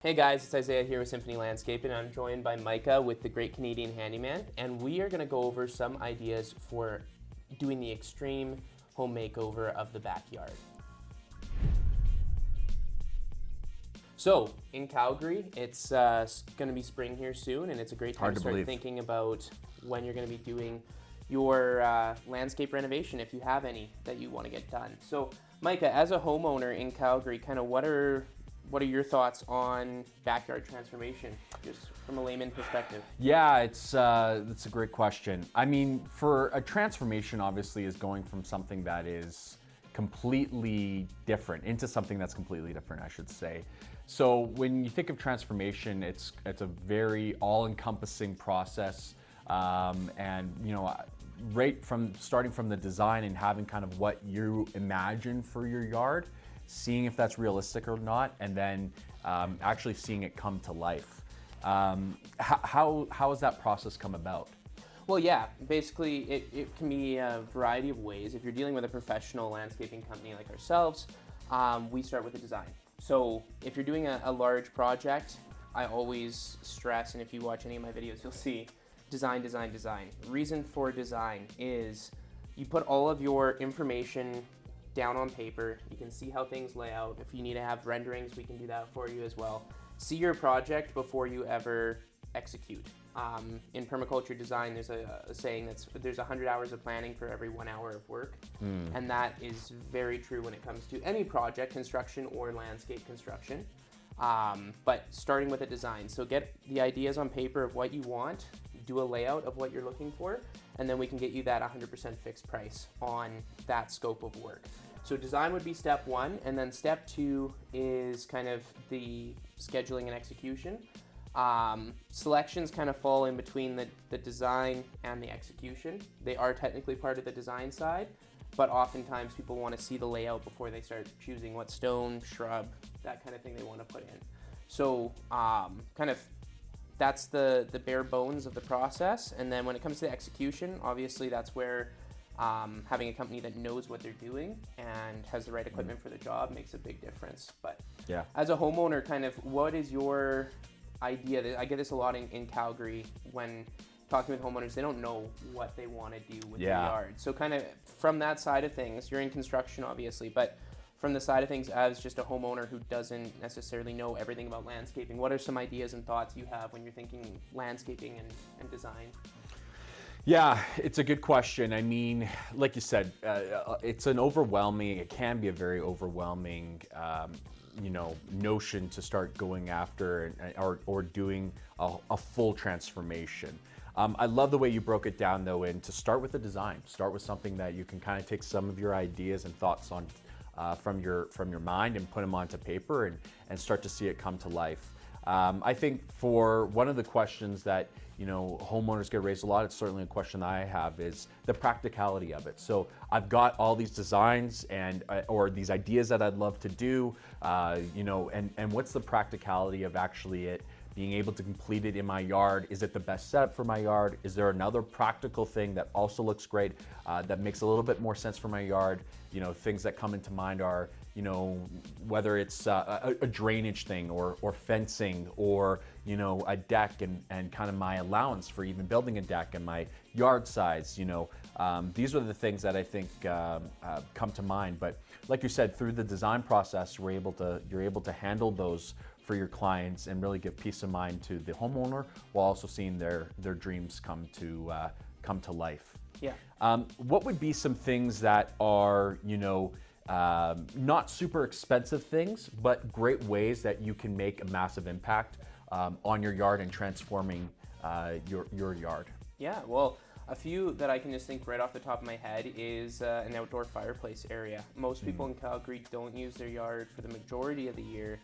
Hey guys, it's Isaiah here with Symphony Landscaping, and I'm joined by Micah with the Great Canadian Handyman, and we are going to go over some ideas for doing the extreme home makeover of the backyard. So, in Calgary, it's going to be spring here soon, and it's a great time to start thinking about when you're going to be doing your landscape renovation, if you have any that you want to get done. So, Micah, as a homeowner in Calgary, kind of what are your thoughts on backyard transformation, just from a layman perspective? Yeah, that's a great question. I mean, for a transformation, obviously, is going from something that is completely different into something that's completely different, I should say. So when you think of transformation, it's a very all-encompassing process, and right from starting from the design and having kind of what you imagine for your yard, seeing if that's realistic or not, and then actually seeing it come to life. How has that process come about? Well, yeah, basically it can be a variety of ways. If you're dealing with a professional landscaping company like ourselves, we start with the design. So if you're doing a large project, I always stress, and if you watch any of my videos, you'll see design, design, design. Reason for design is you put all of your information down on paper. You can see how things lay out. If you need to have renderings, we can do that for you as well. See your project before you ever execute. In permaculture design, there's a saying there's 100 hours of planning for every 1 hour of work. And that is very true when it comes to any project, construction or landscape construction. But starting with a design. So get the ideas on paper of what you want, do a layout of what you're looking for, and then we can get you that 100% fixed price on that scope of work. So design would be step one, and then step two is kind of the scheduling and execution. Selections kind of fall in between the design and the execution. They are technically part of the design side, but oftentimes people want to see the layout before they start choosing what stone, shrub, that kind of thing they want to put in. So kind of that's the bare bones of the process. And then when it comes to execution, obviously that's where having a company that knows what they're doing and has the right equipment for the job makes a big difference. But yeah, as a homeowner, kind of what is your idea? I get this a lot in Calgary when talking with homeowners. They don't know what they want to do with their yard. So kind of from that side of things, you're in construction obviously, but from the side of things as just a homeowner who doesn't necessarily know everything about landscaping, what are some ideas and thoughts you have when you're thinking landscaping and design? Yeah, it's a good question. I mean, like you said, it can be a very overwhelming notion to start going after or doing a full transformation. I love the way you broke it down though, and to start with the design. Start with something that you can kind of take some of your ideas and thoughts on from your mind and put them onto paper and start to see it come to life. I think for one of the questions that homeowners get raised a lot, it's certainly a question I have, is the practicality of it. So I've got all these designs or these ideas that I'd love to do, and what's the practicality of actually it being able to complete it in my yard? Is it the best setup for my yard? Is there another practical thing that also looks great, that makes a little bit more sense for my yard? Things that come into mind are, whether it's a drainage thing or fencing or, a deck and kind of my allowance for even building a deck and my yard size. These are the things that I think come to mind. But like you said, through the design process, you're able to handle those for your clients and really give peace of mind to the homeowner while also seeing their dreams come to life. Yeah. What would be some things that are, not super expensive things, but great ways that you can make a massive impact on your yard and transforming your yard? Yeah, well, a few that I can just think right off the top of my head is an outdoor fireplace area. Most people in Calgary don't use their yard for the majority of the year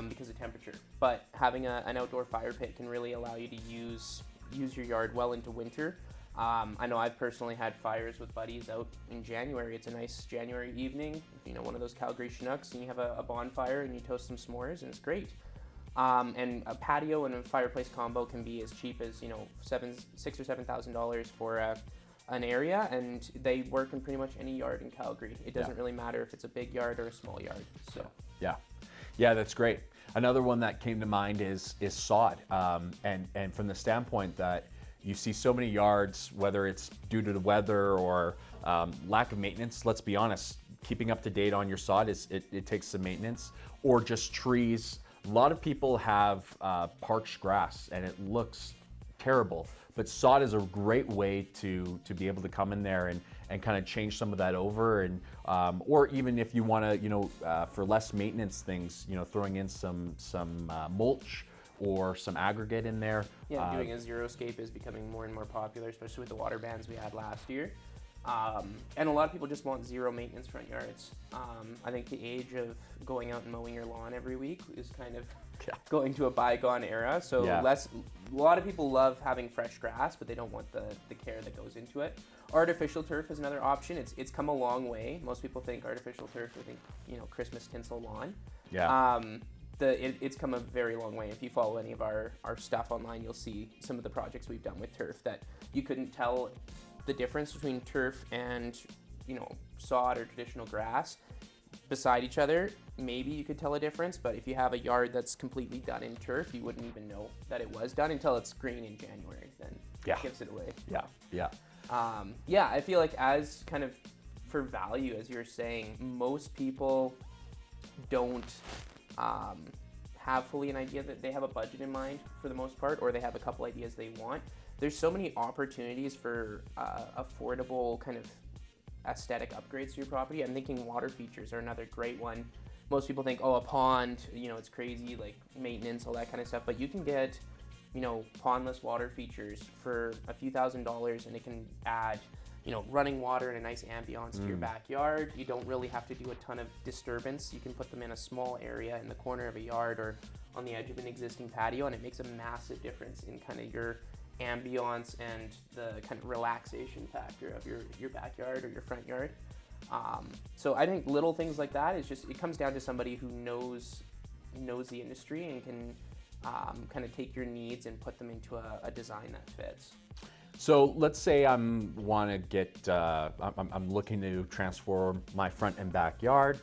because of temperature, but having an outdoor fire pit can really allow you to use your yard well into winter. I know I've personally had fires with buddies out in January. It's a nice January evening, one of those Calgary Chinooks, and you have a bonfire and you toast some s'mores, and it's great. And a patio and a fireplace combo can be as cheap as $6,000 or $7,000 for an area, and they work in pretty much any yard in Calgary. It doesn't really matter if it's a big yard or a small yard. So yeah, that's great. Another one that came to mind is sod, and from the standpoint that you see so many yards, whether it's due to the weather or lack of maintenance. Let's be honest, keeping up to date on your sod it takes some maintenance, or just trees. A lot of people have parched grass and it looks terrible, but sod is a great way to be able to come in there and kind of change some of that over, and or even if you want to, for less maintenance things, throwing in some mulch or some aggregate in there. Yeah, doing a xeriscape is becoming more and more popular, especially with the water bans we had last year. And a lot of people just want zero maintenance front yards. I think the age of going out and mowing your lawn every week is kind of going to a bygone era. So a lot of people love having fresh grass, but they don't want the care that goes into it. Artificial turf is another option. It's come a long way. Most people think artificial turf, they think, Christmas tinsel lawn. Yeah. It's come a very long way. If you follow any of our stuff online, you'll see some of the projects we've done with turf that you couldn't tell the difference between turf and sod or traditional grass beside each other. Maybe you could tell a difference, but if you have a yard that's completely done in turf, you wouldn't even know that it was done until it's green in January. Then it gives it away. I feel like, as kind of for value, as you're saying, most people don't have fully an idea that they have a budget in mind for the most part, or they have a couple ideas they want. There's so many opportunities for affordable kind of aesthetic upgrades to your property. I'm thinking water features are another great one. Most people think, a pond, it's crazy, like maintenance, all that kind of stuff, but you can get, pondless water features for a few $1,000s, and it can add, running water and a nice ambiance to your backyard. You don't really have to do a ton of disturbance. You can put them in a small area in the corner of a yard or on the edge of an existing patio, and it makes a massive difference in kind of your ambiance and the kind of relaxation factor of your backyard or your front yard. So I think little things like that it comes down to somebody who knows the industry and can kind of take your needs and put them into a design that fits. So let's say I'm looking to transform my front and backyard.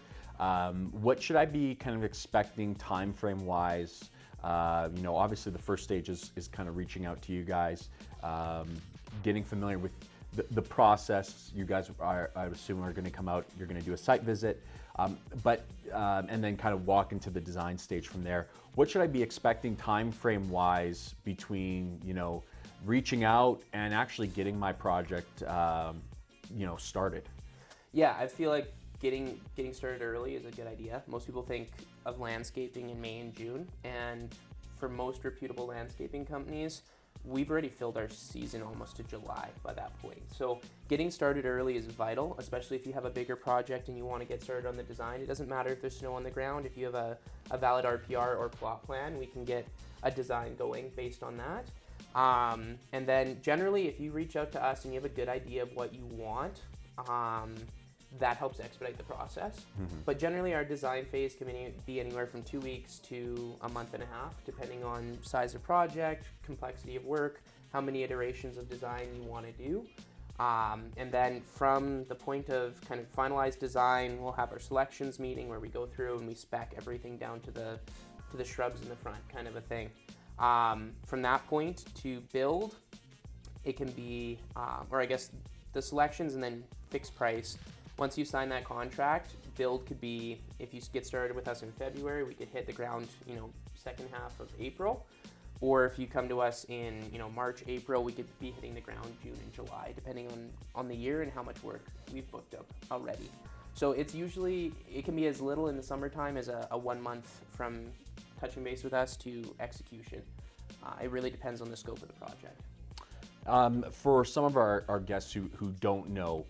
What should I be kind of expecting time frame wise? Obviously the first stage is kind of reaching out to you guys, getting familiar with the process. You guys I assume are going to come out, you're going to do a site visit, and then kind of walk into the design stage from there. What should I be expecting time frame wise between, reaching out and actually getting my project, started? Yeah, I feel like getting started early is a good idea. Most people think of landscaping in May and June, and for most reputable landscaping companies, we've already filled our season almost to July by that point. So getting started early is vital, especially if you have a bigger project and you want to get started on the design. It doesn't matter if there's snow on the ground. If you have a valid RPR or plot plan, we can get a design going based on that. And then generally, if you reach out to us and you have a good idea of what you want, that helps expedite the process. But generally our design phase can be anywhere from 2 weeks to a month and a half, depending on size of project, complexity of work, how many iterations of design you want to do. And then from the point of kind of finalized design, we'll have our selections meeting where we go through and we spec everything down to the shrubs in the front, kind of a thing. From that point to build, it can be, or I guess the selections and then fixed price. Once you sign that contract, build could be, if you get started with us in February, we could hit the ground, second half of April. Or if you come to us in, March, April, we could be hitting the ground June and July, depending on the year and how much work we've booked up already. So it can be as little in the summertime as a 1 month from touching base with us to execution. It really depends on the scope of the project. For some of our guests who don't know,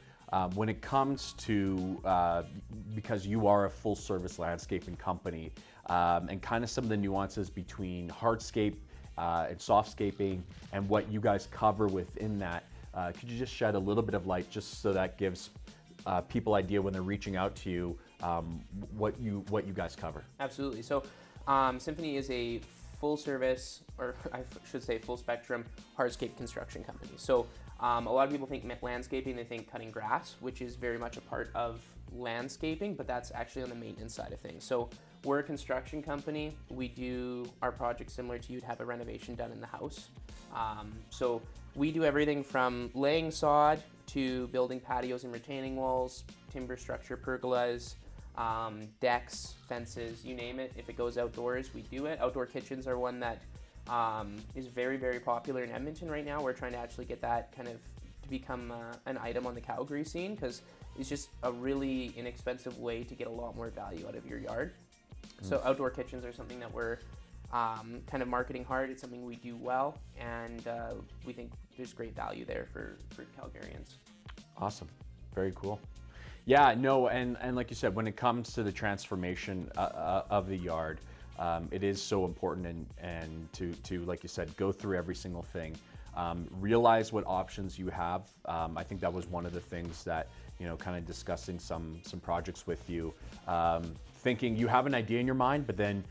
when it comes to, because you are a full service landscaping company, and kind of some of the nuances between hardscape and softscaping and what you guys cover within that, could you just shed a little bit of light just so that gives people idea when they're reaching out to you, what you guys cover? Absolutely. So Symphony is a full service, or I should say full spectrum, hardscape construction company. So a lot of people think landscaping, they think cutting grass, which is very much a part of landscaping, but that's actually on the maintenance side of things. So we're a construction company. We do our projects similar to you'd have a renovation done in the house. So we do everything from laying sod to building patios and retaining walls, timber structure, pergolas, decks, fences, you name it. If it goes outdoors, we do it. Outdoor kitchens are one that is very, very popular in Edmonton right now. We're trying to actually get that kind of to become an item on the Calgary scene, because it's just a really inexpensive way to get a lot more value out of your yard. So outdoor kitchens are something that we're kind of marketing hard. It's something we do well, and we think there's great value there for Calgarians. Awesome. Very cool. Yeah, no, and like you said, when it comes to the transformation of the yard, it is so important and to like you said, go through every single thing. Realize what options you have. I think that was one of the things that, kind of discussing some projects with you, thinking you have an idea in your mind, but then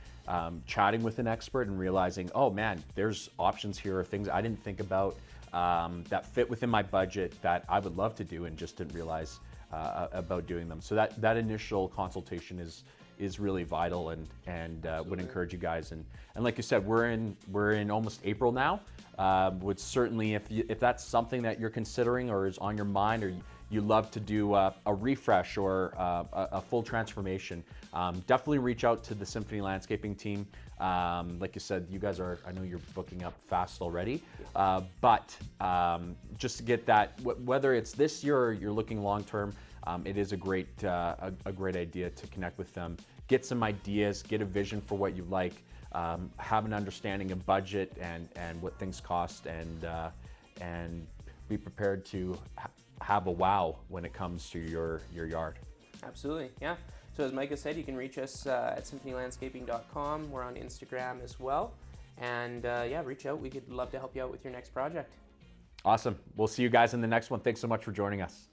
chatting with an expert and realizing, oh man, there's options here or things I didn't think about that fit within my budget that I would love to do and just didn't realize about doing them. So that initial consultation is really vital, and would encourage you guys. And like you said, we're in almost April now. Would certainly, if that's something that you're considering or is on your mind, or you love to do a refresh or a full transformation, definitely reach out to the Symphony Landscaping team. Like you said, you guys I know you're booking up fast already, but just to get that, whether it's this year or you're looking long term, it is a great idea to connect with them, get some ideas, get a vision for what you like, have an understanding of budget and what things cost, and be prepared to have a wow when it comes to your yard. Absolutely, yeah. So as Micah said, you can reach us at symphonylandscaping.com. We're on Instagram as well. And yeah, reach out. We could love to help you out with your next project. Awesome. We'll see you guys in the next one. Thanks so much for joining us.